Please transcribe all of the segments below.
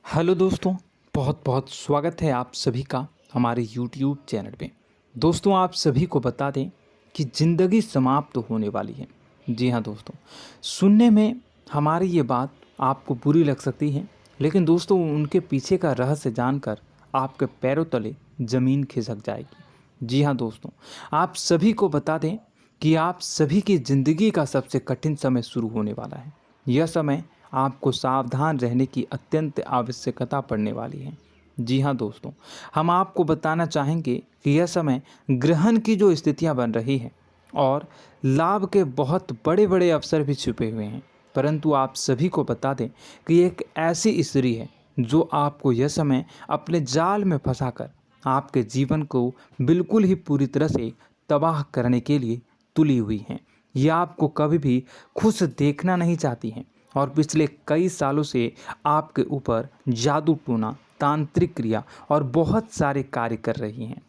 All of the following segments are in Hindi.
हेलो दोस्तों, बहुत बहुत स्वागत है आप सभी का हमारे YouTube चैनल पे। दोस्तों, आप सभी को बता दें कि ज़िंदगी समाप्त होने वाली है। जी हाँ दोस्तों, सुनने में हमारी ये बात आपको बुरी लग सकती है, लेकिन दोस्तों उनके पीछे का रहस्य जानकर आपके पैरों तले ज़मीन खिसक जाएगी। जी हाँ दोस्तों, आप सभी को बता दें कि आप सभी की ज़िंदगी का सबसे कठिन समय शुरू होने वाला है। यह समय आपको सावधान रहने की अत्यंत आवश्यकता पड़ने वाली है। जी हाँ दोस्तों, हम आपको बताना चाहेंगे कि यह समय ग्रहण की जो स्थितियाँ बन रही है और लाभ के बहुत बड़े बड़े अवसर भी छुपे हुए हैं। परंतु आप सभी को बता दें कि एक ऐसी स्त्री है जो आपको यह समय अपने जाल में फंसाकर आपके जीवन को बिल्कुल ही पूरी तरह से तबाह करने के लिए तुली हुई हैं। यह आपको कभी भी खुश देखना नहीं चाहती हैं और पिछले कई सालों से आपके ऊपर जादू टोना, तांत्रिक क्रिया और बहुत सारे कार्य कर रही हैं,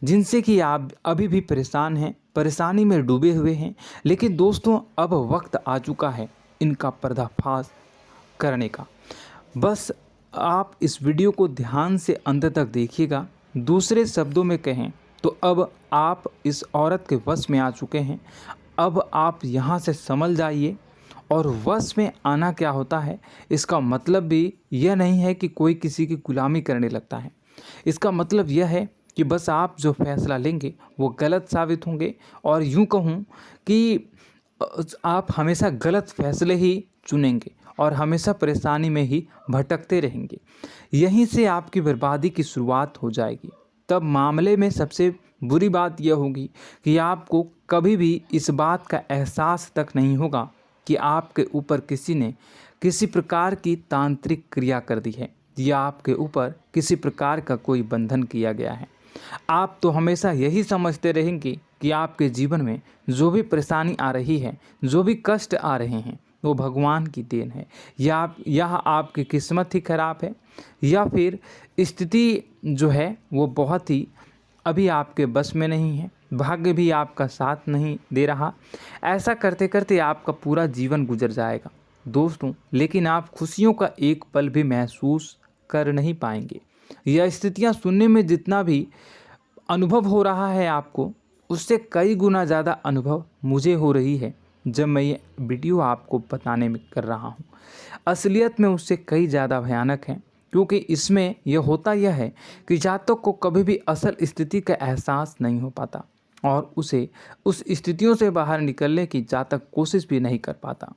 जिनसे कि आप अभी भी परेशान हैं, परेशानी में डूबे हुए हैं। लेकिन दोस्तों, अब वक्त आ चुका है इनका पर्दाफाश करने का। बस आप इस वीडियो को ध्यान से अंत तक देखिएगा। दूसरे शब्दों में कहें तो अब आप इस औरत के वश में आ चुके हैं। अब आप यहाँ से संभल जाइए। और वश में आना क्या होता है, इसका मतलब भी यह नहीं है कि कोई किसी की गुलामी करने लगता है। इसका मतलब यह है कि बस आप जो फैसला लेंगे वो गलत साबित होंगे, और यूँ कहूँ कि आप हमेशा गलत फैसले ही चुनेंगे और हमेशा परेशानी में ही भटकते रहेंगे। यहीं से आपकी बर्बादी की शुरुआत हो जाएगी। तब मामले में सबसे बुरी बात यह होगी कि आपको कभी भी इस बात का एहसास तक नहीं होगा कि आपके ऊपर किसी ने किसी प्रकार की तांत्रिक क्रिया कर दी है या आपके ऊपर किसी प्रकार का कोई बंधन किया गया है। आप तो हमेशा यही समझते रहेंगे कि आपके जीवन में जो भी परेशानी आ रही है, जो भी कष्ट आ रहे हैं, वो भगवान की देन है, या आपकी किस्मत ही खराब है, या फिर स्थिति जो है वो बहुत ही अभी आपके बस में नहीं है, भाग्य भी आपका साथ नहीं दे रहा। ऐसा करते करते आपका पूरा जीवन गुजर जाएगा दोस्तों, लेकिन आप खुशियों का एक पल भी महसूस कर नहीं पाएंगे। यह स्थितियां सुनने में जितना भी अनुभव हो रहा है आपको, उससे कई गुना ज़्यादा अनुभव मुझे हो रही है जब मैं ये वीडियो आपको बताने में कर रहा हूँ। असलियत में उससे कई ज़्यादा भयानक है, क्योंकि इसमें यह होता यह है कि जातक को कभी भी असल स्थिति का एहसास नहीं हो पाता और उसे उस स्थितियों से बाहर निकलने की जातक कोशिश भी नहीं कर पाता।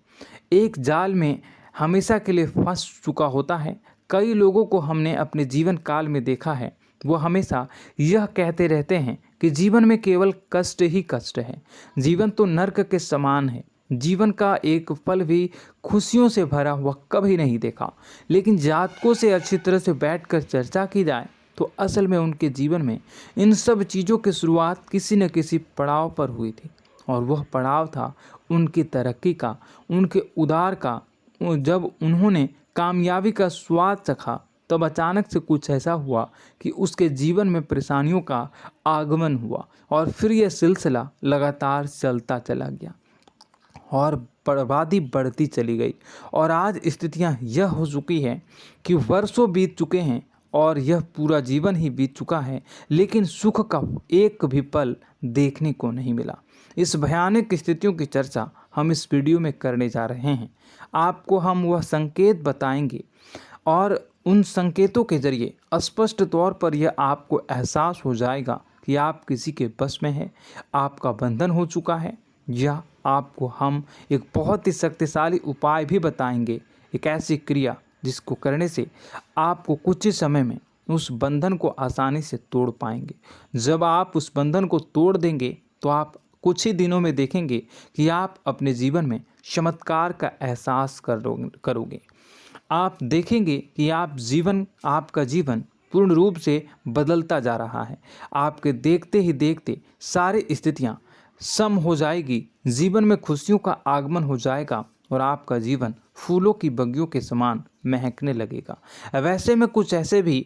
एक जाल में हमेशा के लिए फंस चुका होता है। कई लोगों को हमने अपने जीवन काल में देखा है, वो हमेशा यह कहते रहते हैं कि जीवन में केवल कष्ट ही कष्ट है, जीवन तो नर्क के समान है, जीवन का एक पल भी खुशियों से भरा हुआ कभी नहीं देखा। लेकिन जातकों से अच्छी तरह से बैठकर चर्चा की जाए तो असल में उनके जीवन में इन सब चीज़ों की शुरुआत किसी न किसी पड़ाव पर हुई थी, और वह पड़ाव था उनकी तरक्की का, उनके उदार का। जब उन्होंने कामयाबी का स्वाद चखा, तब अचानक से कुछ ऐसा हुआ कि उसके जीवन में परेशानियों का आगमन हुआ, और फिर यह सिलसिला लगातार चलता चला गया और बर्बादी बढ़ती चली गई। और आज स्थितियां यह हो चुकी है कि वर्षों बीत चुके हैं और यह पूरा जीवन ही बीत चुका है, लेकिन सुख का एक भी पल देखने को नहीं मिला। इस भयानक स्थितियों की चर्चा हम इस वीडियो में करने जा रहे हैं। आपको हम वह संकेत बताएंगे और उन संकेतों के जरिए स्पष्ट तौर पर यह आपको एहसास हो जाएगा कि आप किसी के बस में हैं, आपका बंधन हो चुका है, या आपको हम एक बहुत ही शक्तिशाली उपाय भी बताएंगे, एक ऐसी क्रिया जिसको करने से आपको कुछ ही समय में उस बंधन को आसानी से तोड़ पाएंगे। जब आप उस बंधन को तोड़ देंगे तो आप कुछ ही दिनों में देखेंगे कि आप अपने जीवन में चमत्कार का एहसास करोगे। आप देखेंगे कि आपका जीवन पूर्ण रूप से बदलता जा रहा है। आपके देखते ही देखते सारी स्थितियां सम हो जाएगी, जीवन में खुशियों का आगमन हो जाएगा और आपका जीवन फूलों की बगियों के समान महकने लगेगा। वैसे में कुछ ऐसे भी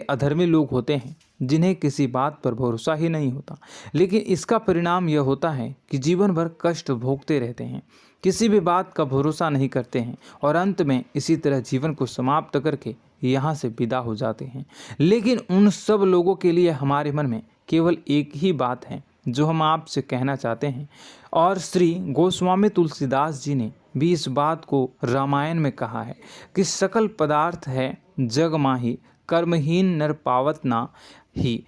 अधर्मी लोग होते हैं जिन्हें किसी बात पर भरोसा ही नहीं होता, लेकिन इसका परिणाम यह होता है कि जीवन भर कष्ट भोगते रहते हैं, किसी भी बात का भरोसा नहीं करते हैं और अंत में इसी तरह जीवन को समाप्त करके यहाँ से विदा हो जाते हैं। लेकिन उन सब लोगों के लिए हमारे मन में केवल एक ही बात है जो हम आपसे कहना चाहते हैं, और श्री गोस्वामी तुलसीदास जी ने भी इस बात को रामायण में कहा है कि सकल पदार्थ है जग माही, कर्महीन नर पावत ना ही।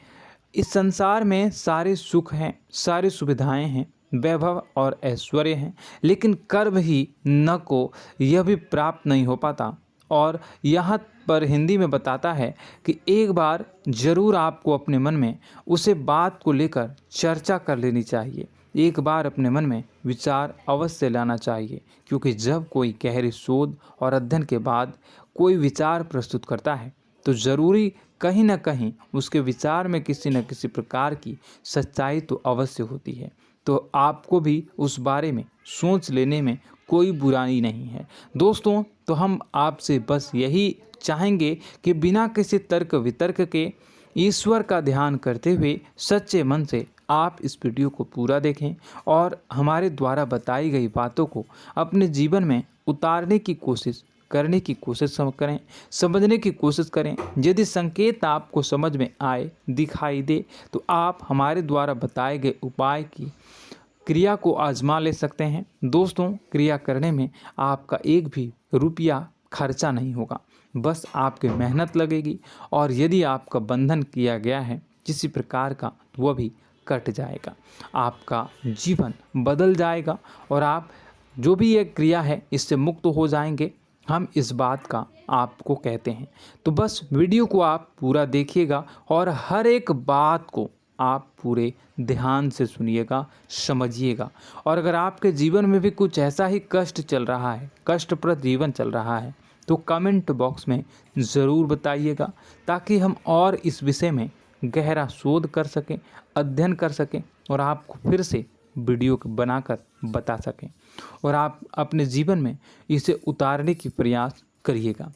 इस संसार में सारे सुख हैं, सारी सुविधाएं हैं, वैभव और ऐश्वर्य हैं, लेकिन कर्म ही न को यह भी प्राप्त नहीं हो पाता। और यहाँ पर हिंदी में बताता है कि एक बार जरूर आपको अपने मन में उसे बात को लेकर चर्चा कर लेनी चाहिए, एक बार अपने मन में विचार अवश्य लाना चाहिए, क्योंकि जब कोई गहरी शोध और अध्ययन के बाद कोई विचार प्रस्तुत करता है तो ज़रूरी कहीं ना कहीं उसके विचार में किसी न किसी प्रकार की सच्चाई तो अवश्य होती है। तो आपको भी उस बारे में सोच लेने में कोई बुराई नहीं है। दोस्तों, तो हम आपसे बस यही चाहेंगे कि बिना किसी तर्क वितर्क के ईश्वर का ध्यान करते हुए सच्चे मन से आप इस वीडियो को पूरा देखें और हमारे द्वारा बताई गई बातों को अपने जीवन में उतारने की कोशिश करने की कोशिश करें, समझने की कोशिश करें। यदि संकेत आपको समझ में आए, दिखाई दे, तो आप हमारे द्वारा बताए गए उपाय की क्रिया को आजमा ले सकते हैं। दोस्तों, क्रिया करने में आपका एक भी रुपया खर्चा नहीं होगा, बस आपकी मेहनत लगेगी, और यदि आपका बंधन किया गया है किसी प्रकार का तो वह भी कट जाएगा, आपका जीवन बदल जाएगा और आप जो भी ये क्रिया है इससे मुक्त हो जाएंगे। हम इस बात का आपको कहते हैं। तो बस वीडियो को आप पूरा देखिएगा और हर एक बात को आप पूरे ध्यान से सुनिएगा, समझिएगा। और अगर आपके जीवन में भी कुछ ऐसा ही कष्ट चल रहा है, कष्टप्रद जीवन चल रहा है, तो कमेंट बॉक्स में ज़रूर बताइएगा, ताकि हम और इस विषय में गहरा शोध कर सकें, अध्ययन कर सकें और आपको फिर से वीडियो बनाकर बता सकें और आप अपने जीवन में इसे उतारने की प्रयास करिएगा।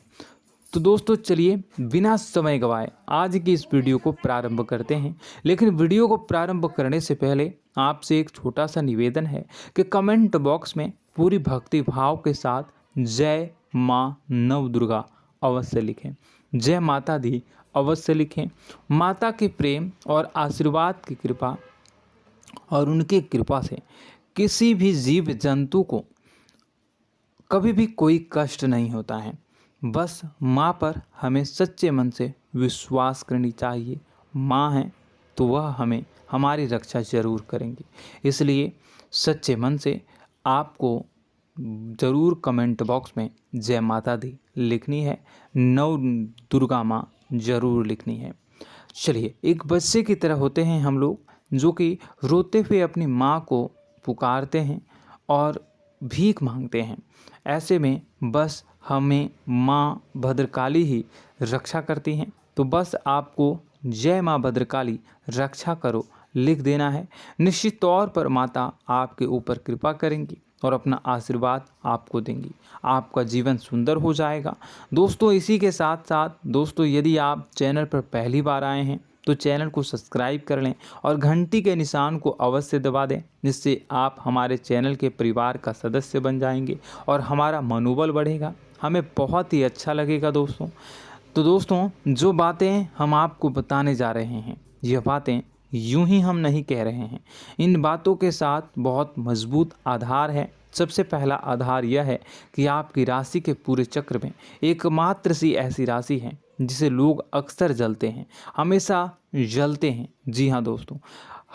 तो दोस्तों, चलिए बिना समय गवाए आज की इस वीडियो को प्रारंभ करते हैं। लेकिन वीडियो को प्रारंभ करने से पहले आपसे एक छोटा सा निवेदन है कि कमेंट बॉक्स में पूरी भक्ति भाव के साथ जय माँ नव दुर्गा अवश्य लिखें, जय माता दी अवश्य लिखें। माता के प्रेम और आशीर्वाद की कृपा और उनकी कृपा से किसी भी जीव जंतु को कभी भी कोई कष्ट नहीं होता है। बस माँ पर हमें सच्चे मन से विश्वास करनी चाहिए। माँ है तो वह हमें हमारी रक्षा जरूर करेंगी। इसलिए सच्चे मन से आपको ज़रूर कमेंट बॉक्स में जय माता दी लिखनी है, नव दुर्गा माँ ज़रूर लिखनी है। चलिए, एक बच्चे की तरह होते हैं हम लोग, जो कि रोते हुए अपनी माँ को पुकारते हैं और भीख मांगते हैं। ऐसे में बस हमें माँ भद्रकाली ही रक्षा करती हैं। तो बस आपको जय माँ भद्रकाली रक्षा करो लिख देना है। निश्चित तौर पर माता आपके ऊपर कृपा करेंगी और अपना आशीर्वाद आपको देंगी, आपका जीवन सुंदर हो जाएगा। दोस्तों, इसी के साथ साथ दोस्तों, यदि आप चैनल पर पहली बार आए हैं तो चैनल को सब्सक्राइब कर लें और घंटी के निशान को अवश्य दबा दें, जिससे आप हमारे चैनल के परिवार का सदस्य बन जाएंगे और हमारा मनोबल बढ़ेगा, हमें बहुत ही अच्छा लगेगा दोस्तों। तो दोस्तों, जो बातें हम आपको बताने जा रहे हैं, यह बातें यूं ही हम नहीं कह रहे हैं। इन बातों के साथ बहुत मजबूत आधार है। सबसे पहला आधार यह है कि आपकी राशि के पूरे चक्र में एकमात्र सी ऐसी राशि है जिसे लोग अक्सर जलते हैं, हमेशा जलते हैं। जी हाँ दोस्तों,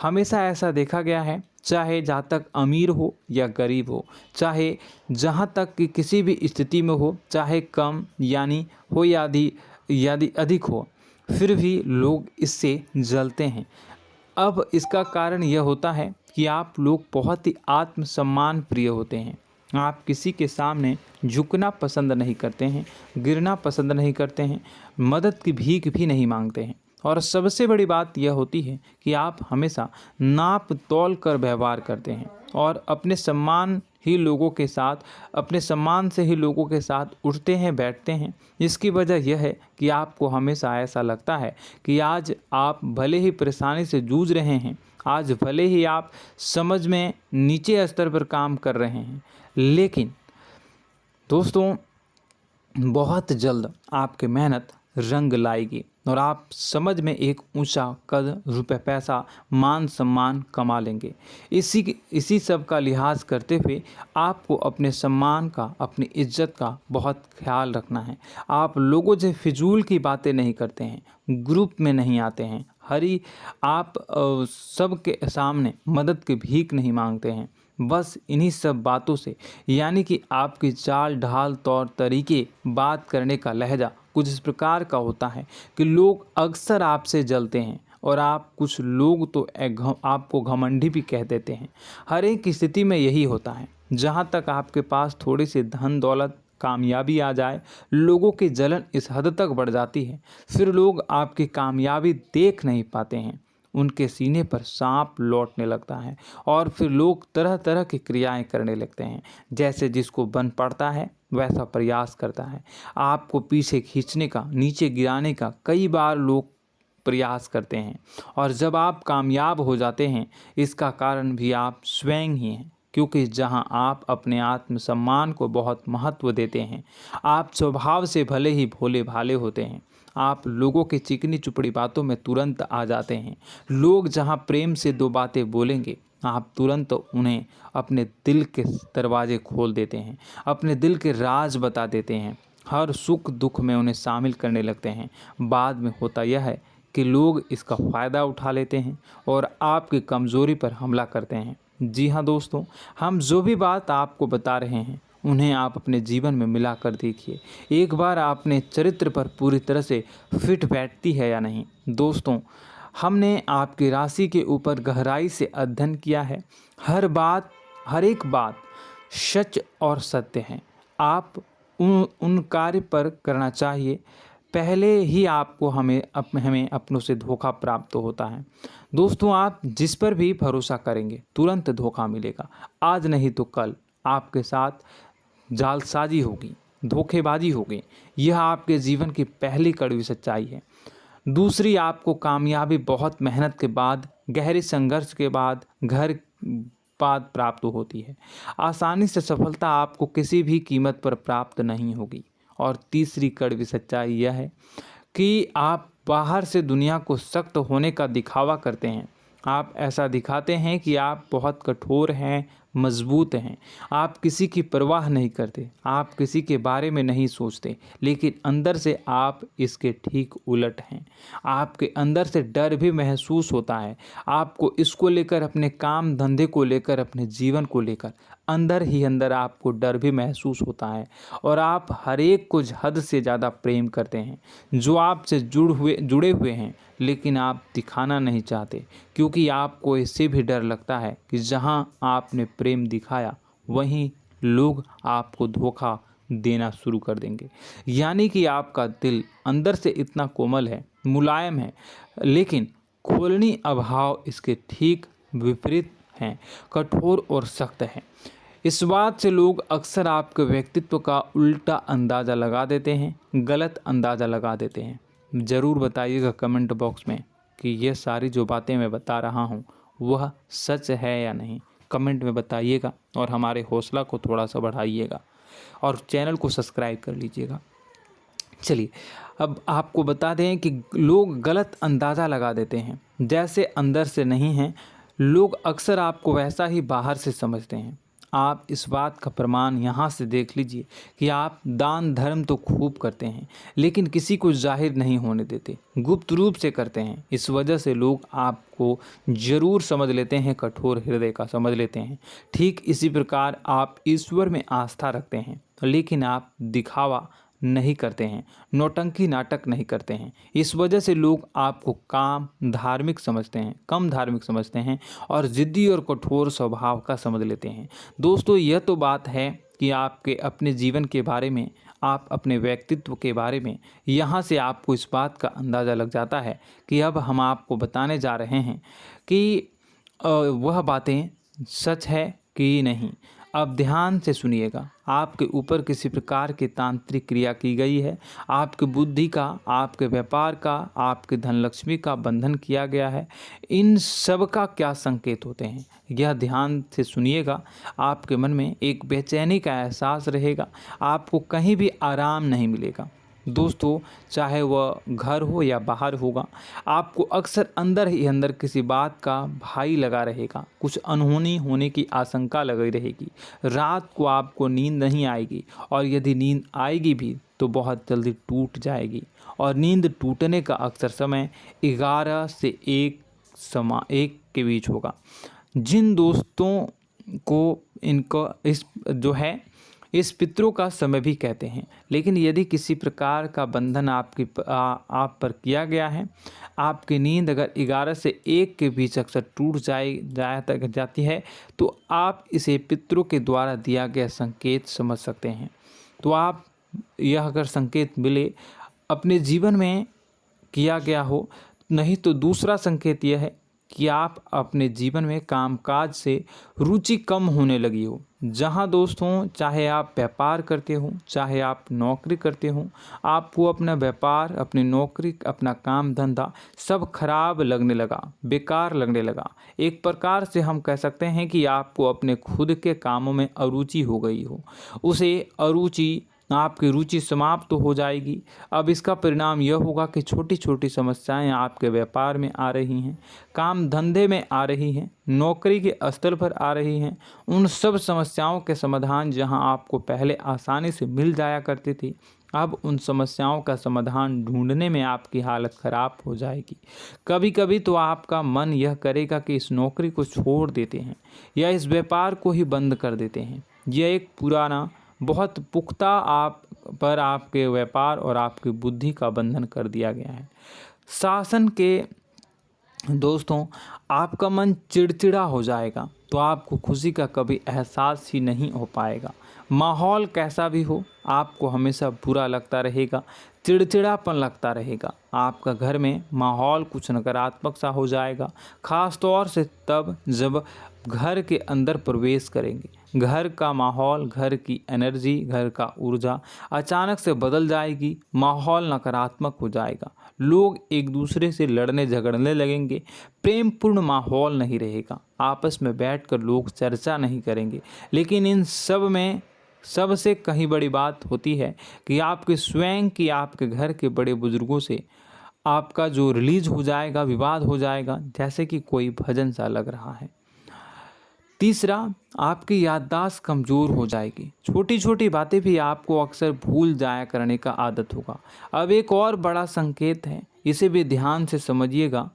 हमेशा ऐसा देखा गया है, चाहे जहाँ तक अमीर हो या गरीब हो, चाहे जहाँ तक कि किसी भी स्थिति में हो, चाहे कम यानी हो या अधिक हो, फिर भी लोग इससे जलते हैं। अब इसका कारण यह होता है कि आप लोग बहुत ही आत्मसम्मान प्रिय होते हैं। आप किसी के सामने झुकना पसंद नहीं करते हैं, गिरना पसंद नहीं करते हैं, मदद की भीख भी नहीं मांगते हैं और सबसे बड़ी बात यह होती है कि आप हमेशा नाप तौल कर व्यवहार करते हैं और अपने सम्मान से ही लोगों के साथ उठते हैं बैठते हैं। इसकी वजह यह है कि आपको हमेशा ऐसा लगता है कि आज आप भले ही परेशानी से जूझ रहे हैं, आज भले ही आप समझ में नीचे स्तर पर काम कर रहे हैं, लेकिन दोस्तों बहुत जल्द आपकी मेहनत रंग लाएगी और आप समझ में एक ऊंचा कद, रुपए, पैसा, मान सम्मान कमा लेंगे। इसी सब का लिहाज करते हुए आपको अपने सम्मान का, अपनी इज्जत का बहुत ख्याल रखना है। आप लोगों से फिजूल की बातें नहीं करते हैं, ग्रुप में नहीं आते हैं, आप सबके सामने मदद की भीख नहीं मांगते हैं। बस इन्हीं सब बातों से, यानी कि आपकी चाल ढाल, तौर तरीके, बात करने का लहजा कुछ इस प्रकार का होता है कि लोग अक्सर आपसे जलते हैं और कुछ लोग तो आपको घमंडी भी कह देते हैं। हर एक स्थिति में यही होता है। जहाँ तक आपके पास थोड़ी सी धन दौलत, कामयाबी आ जाए, लोगों की जलन इस हद तक बढ़ जाती है, फिर लोग आपकी कामयाबी देख नहीं पाते हैं। उनके सीने पर सांप लौटने लगता है और फिर लोग तरह तरह की क्रियाएं करने लगते हैं। जैसे जिसको बन पड़ता है वैसा प्रयास करता है। आपको पीछे खींचने का, नीचे गिराने का कई बार लोग प्रयास करते हैं और जब आप कामयाब हो जाते हैं, इसका कारण भी आप स्वयं ही हैं। क्योंकि जहां आप अपने आत्मसम्मान को बहुत महत्व देते हैं, आप स्वभाव से भले ही भोले भाले होते हैं, आप लोगों की चिकनी चुपड़ी बातों में तुरंत आ जाते हैं। लोग जहां प्रेम से दो बातें बोलेंगे, आप तुरंत उन्हें अपने दिल के दरवाजे खोल देते हैं, अपने दिल के राज बता देते हैं, हर सुख दुख में उन्हें शामिल करने लगते हैं। बाद में होता यह है कि लोग इसका फ़ायदा उठा लेते हैं और आपकी कमज़ोरी पर हमला करते हैं। जी हाँ दोस्तों, हम जो भी बात आपको बता रहे हैं उन्हें आप अपने जीवन में मिला कर देखिए। एक बार आपने चरित्र पर पूरी तरह से फिट बैठती है या नहीं। दोस्तों, हमने आपकी राशि के ऊपर गहराई से अध्ययन किया है। हर एक बात सच और सत्य है। आप उन कार्य पर करना चाहिए, पहले ही आपको हमें अपनों से धोखा प्राप्त होता है। दोस्तों, आप जिस पर भी भरोसा करेंगे तुरंत धोखा मिलेगा। आज नहीं तो कल आपके साथ जालसाजी होगी, धोखेबाजी होगी। यह आपके जीवन की पहली कड़वी सच्चाई है। दूसरी, आपको कामयाबी बहुत मेहनत के बाद, गहरे संघर्ष के बाद प्राप्त होती है। आसानी से सफलता आपको किसी भी कीमत पर प्राप्त नहीं होगी। और तीसरी कड़वी सच्चाई यह है कि आप बाहर से दुनिया को सख्त होने का दिखावा करते हैं। आप ऐसा दिखाते हैं कि आप बहुत कठोर हैं, मजबूत हैं। आप किसी की परवाह नहीं करते, आप किसी के बारे में नहीं सोचते, लेकिन अंदर से आप इसके ठीक उलट हैं। आपके अंदर से डर भी महसूस होता है। आपको इसको लेकर, अपने काम धंधे को लेकर, अपने जीवन को लेकर अंदर ही अंदर आपको डर भी महसूस होता है और आप हर एक को हद से ज़्यादा प्रेम करते हैं, जो आपसे जुड़े हुए हैं, लेकिन आप दिखाना नहीं चाहते, क्योंकि आपको इससे भी डर लगता है कि जहां आपने प्रेम दिखाया वहीं लोग आपको धोखा देना शुरू कर देंगे। यानी कि आपका दिल अंदर से इतना कोमल है, मुलायम है, लेकिन खोलनी अभाव इसके ठीक विपरीत हैं, कठोर और सख्त हैं। इस बात से लोग अक्सर आपके व्यक्तित्व का उल्टा अंदाज़ा लगा देते हैं, गलत अंदाज़ा लगा देते हैं। ज़रूर बताइएगा कमेंट बॉक्स में कि ये सारी जो बातें मैं बता रहा हूँ वह सच है या नहीं। कमेंट में बताइएगा और हमारे हौसला को थोड़ा सा बढ़ाइएगा और चैनल को सब्सक्राइब कर लीजिएगा। चलिए, अब आपको बता दें कि लोग गलत अंदाज़ा लगा देते हैं। जैसे अंदर से नहीं हैं, लोग अक्सर आपको वैसा ही बाहर से समझते हैं। आप इस बात का प्रमाण यहाँ से देख लीजिए कि आप दान धर्म तो खूब करते हैं, लेकिन किसी को जाहिर नहीं होने देते, गुप्त रूप से करते हैं। इस वजह से लोग आपको ज़रूर समझ लेते हैं, कठोर हृदय का समझ लेते हैं। ठीक इसी प्रकार आप ईश्वर में आस्था रखते हैं, लेकिन आप दिखावा नहीं करते हैं, नौटंकी नाटक नहीं करते हैं। इस वजह से लोग आपको कम धार्मिक समझते हैं और ज़िद्दी और कठोर स्वभाव का समझ लेते हैं। दोस्तों, यह तो बात है कि आपके अपने जीवन के बारे में, आप अपने व्यक्तित्व के बारे में, यहाँ से आपको इस बात का अंदाज़ा लग जाता है कि अब हम आपको बताने जा रहे हैं कि वह बातें सच है कि नहीं। अब ध्यान से सुनिएगा। आपके ऊपर किसी प्रकार की तांत्रिक क्रिया की गई है, आपकी बुद्धि का, आपके व्यापार का, आपके धनलक्ष्मी का बंधन किया गया है। इन सब का क्या संकेत होते हैं, यह ध्यान से सुनिएगा। आपके मन में एक बेचैनी का एहसास रहेगा, आपको कहीं भी आराम नहीं मिलेगा। दोस्तों, चाहे वह घर हो या बाहर होगा, आपको अक्सर अंदर ही अंदर किसी बात का भय लगा रहेगा, कुछ अनहोनी होने की आशंका लगी रहेगी। रात को आपको नींद नहीं आएगी, और यदि नींद आएगी भी तो बहुत जल्दी टूट जाएगी, और नींद टूटने का अक्सर समय 11 से 1 के बीच होगा। जिन दोस्तों को इनको इस पितरों का समय भी कहते हैं। लेकिन यदि किसी प्रकार का बंधन आप पर किया गया है, आपकी नींद अगर 11 से 1 के बीच अक्सर टूट जाती है, तो आप इसे पितरों के द्वारा दिया गया संकेत समझ सकते हैं। तो आप यह अगर संकेत मिले अपने जीवन में किया गया हो, नहीं तो दूसरा संकेत यह है कि आप अपने जीवन में कामकाज से रुचि कम होने लगी हो। जहां दोस्तों, चाहे आप व्यापार करते हो, चाहे आप नौकरी करते हो, आपको अपना व्यापार, अपनी नौकरी, अपना काम धंधा सब खराब लगने लगा, बेकार लगने लगा। एक प्रकार से हम कह सकते हैं कि आपको अपने खुद के कामों में अरुचि हो गई हो। उसे अरुचि, आपकी रुचि समाप्त तो हो जाएगी। अब इसका परिणाम यह होगा कि छोटी छोटी समस्याएं आपके व्यापार में आ रही हैं, काम धंधे में आ रही हैं, नौकरी के स्तर पर आ रही हैं। उन सब समस्याओं के समाधान जहां आपको पहले आसानी से मिल जाया करती थी, अब उन समस्याओं का समाधान ढूंढने में आपकी हालत ख़राब हो जाएगी। कभी कभी तो आपका मन यह करेगा कि इस नौकरी को छोड़ देते हैं या इस व्यापार को ही बंद कर देते हैं। यह एक पुराना, बहुत पुख्ता आपके व्यापार और आपकी बुद्धि का बंधन कर दिया गया है। शासन के दोस्तों, आपका मन चिड़चिड़ा हो जाएगा, तो आपको खुशी का कभी एहसास ही नहीं हो पाएगा। माहौल कैसा भी हो, आपको हमेशा बुरा लगता रहेगा, चिड़चिड़ापन लगता रहेगा। आपका घर में माहौल कुछ नकारात्मक सा हो जाएगा, ख़ास तौर से तब जब घर के अंदर प्रवेश करेंगे। घर का माहौल, घर की एनर्जी, घर का ऊर्जा अचानक से बदल जाएगी, माहौल नकारात्मक हो जाएगा। लोग एक दूसरे से लड़ने झगड़ने लगेंगे, प्रेमपूर्ण माहौल नहीं रहेगा, आपस में बैठकर लोग चर्चा नहीं करेंगे। लेकिन इन सब में सबसे कहीं बड़ी बात होती है कि आपके स्वयं की, आपके घर के बड़े बुजुर्गों से आपका जो रिलीज हो जाएगा, विवाद हो जाएगा, जैसे कि कोई भजन सा लग रहा है। तीसरा, आपकी याददाश्त कमज़ोर हो जाएगी, छोटी छोटी बातें भी आपको अक्सर भूल जाया करने का आदत होगा। अब एक और बड़ा संकेत है, इसे भी ध्यान से समझिएगा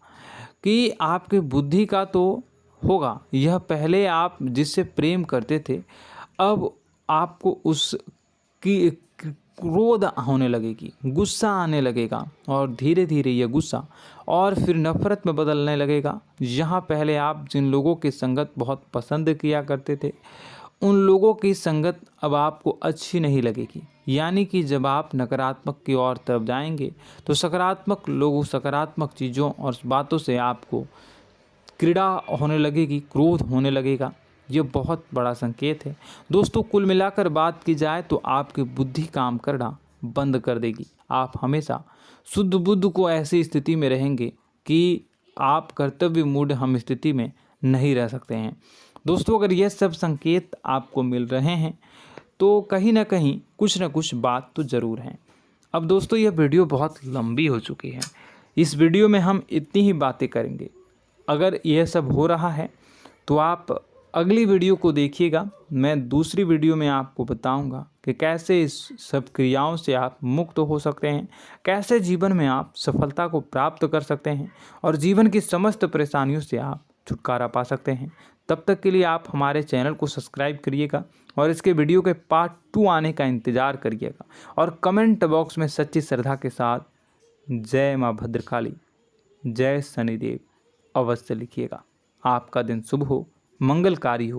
कि आपकी बुद्धि का तो होगा, यह पहले आप जिससे प्रेम करते थे, अब आपको उसकी क्रोध होने लगेगी, गुस्सा आने लगेगा, और धीरे धीरे यह गुस्सा और फिर नफरत में बदलने लगेगा। यहाँ पहले आप जिन लोगों की संगत बहुत पसंद किया करते थे, उन लोगों की संगत अब आपको अच्छी नहीं लगेगी। यानी कि जब आप नकारात्मक की ओर तरफ जाएंगे, तो सकारात्मक लोगों, सकारात्मक चीज़ों और बातों से आपको क्रीड़ा होने लगेगी, क्रोध होने लगेगा। ये बहुत बड़ा संकेत है दोस्तों। कुल मिलाकर बात की जाए तो आपकी बुद्धि काम करना बंद कर देगी। आप हमेशा शुद्ध बुद्ध को ऐसी स्थिति में रहेंगे कि आप कर्तव्य मूढ़ हम स्थिति में नहीं रह सकते हैं। दोस्तों, अगर यह सब संकेत आपको मिल रहे हैं तो कहीं ना कहीं कुछ ना कुछ बात तो ज़रूर है। अब दोस्तों, यह वीडियो बहुत लंबी हो चुकी है, इस वीडियो में हम इतनी ही बातें करेंगे। अगर यह सब हो रहा है तो आप अगली वीडियो को देखिएगा। मैं दूसरी वीडियो में आपको बताऊंगा कि कैसे इस सब क्रियाओं से आप मुक्त हो सकते हैं, कैसे जीवन में आप सफलता को प्राप्त कर सकते हैं और जीवन की समस्त परेशानियों से आप छुटकारा पा सकते हैं। तब तक के लिए आप हमारे चैनल को सब्सक्राइब करिएगा और इसके वीडियो के पार्ट 2 आने का इंतज़ार करिएगा। और कमेंट बॉक्स में सच्ची श्रद्धा के साथ जय माँ भद्रकाली, जय शनिदेव अवश्य लिखिएगा। आपका दिन शुभ हो, मंगलकारी हो।